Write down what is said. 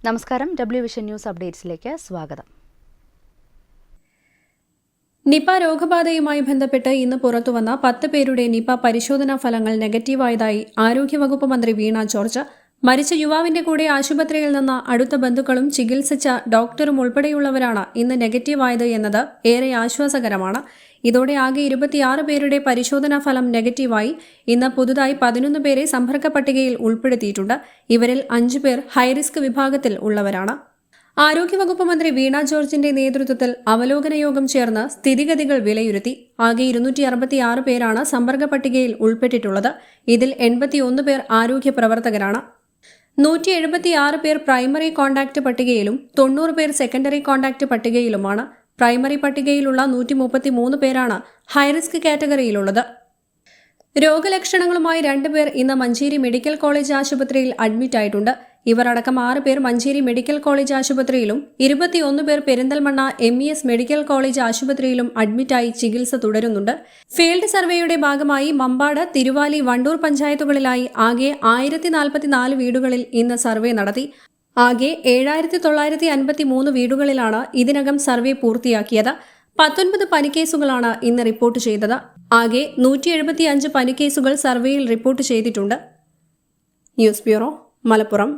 നമസ്കാരം, WVision news അപ്ഡേറ്റ്സിലേക്ക് സ്വാഗതം. Nipah രോഗബാധയുമായി ബന്ധപ്പെട്ട് ഇന്ന് പുറത്തുവന്ന 10 പേരുടെ നിപ പരിശോധനാ ഫലങ്ങൾ നെഗറ്റീവായതായി ആരോഗ്യവകുപ്പ് മന്ത്രി വീണ ജോർജ്. മരിച്ച യുവാവിന്റെ കൂടെ ആശുപത്രിയിൽ നിന്ന് അടുത്ത ബന്ധുക്കളും ചികിത്സിച്ച ഡോക്ടറും ഉൾപ്പെടെയുള്ളവരാണ് ഇന്ന് നെഗറ്റീവായത് എന്നത് ഏറെ ആശ്വാസകരമാണ്. ഇതോടെ ആകെ 26 പേരുടെ പരിശോധനാ ഫലം നെഗറ്റീവായി. ഇന്ന് പുതുതായി 11 പേരെ സമ്പർക്ക പട്ടികയിൽ ഉൾപ്പെടുത്തിയിട്ടുണ്ട്. ഇവരിൽ 5 പേർ ഹൈറിസ്ക് വിഭാഗത്തിൽ ഉള്ളവരാണ്. ആരോഗ്യവകുപ്പ് മന്ത്രി വീണ ജോർജിന്റെ നേതൃത്വത്തിൽ അവലോകന യോഗം ചേർന്ന് സ്ഥിതിഗതികൾ വിലയിരുത്തി. ആകെ 266 പേരാണ് സമ്പർക്ക പട്ടികയിൽ ഉൾപ്പെട്ടിട്ടുള്ളത്. ഇതിൽ 81 പേർ ആരോഗ്യ പ്രവർത്തകരാണ്. 176 പേർ പ്രൈമറി കോണ്ടാക്ട് പട്ടികയിലും 90 പേർ സെക്കൻഡറി കോണ്ടാക്ട് പട്ടികയിലുമാണ്. പ്രൈമറി പട്ടികയിലുള്ള 133 പേരാണ് ഹൈറിസ്ക് കാറ്റഗറിയിലുള്ളത്. രോഗലക്ഷണങ്ങളുമായി 2 പേർ ഇന്ന് മഞ്ചേരി മെഡിക്കൽ കോളേജ് ആശുപത്രിയിൽ അഡ്മിറ്റായിട്ടുണ്ട്. ഇവർ അടക്കം 6 പേർ മഞ്ചേരി മെഡിക്കൽ കോളേജ് ആശുപത്രിയിലും 21 പേർ പെരിന്തൽമണ്ണ MES മെഡിക്കൽ കോളേജ് ആശുപത്രിയിലും അഡ്മിറ്റായി ചികിത്സ തുടരുന്നുണ്ട്. ഫീൽഡ് സർവേയുടെ ഭാഗമായി മമ്പാട്, തിരുവാലി, വണ്ടൂർ പഞ്ചായത്തുകളിലായി ആകെ 1044 വീടുകളിൽ ഇന്ന് സർവേ നടത്തി. ആകെ 7953 വീടുകളിലാണ് ഇതിനകം സർവേ പൂർത്തിയാക്കിയത്. 19 പനിക്കേസുകളാണ് ഇന്ന് റിപ്പോർട്ട് ചെയ്തത്. ആകെ 175 പനിക്കേസുകൾ സർവേയിൽ റിപ്പോർട്ട് ചെയ്തിട്ടുണ്ട്. News bureau, Malappuram.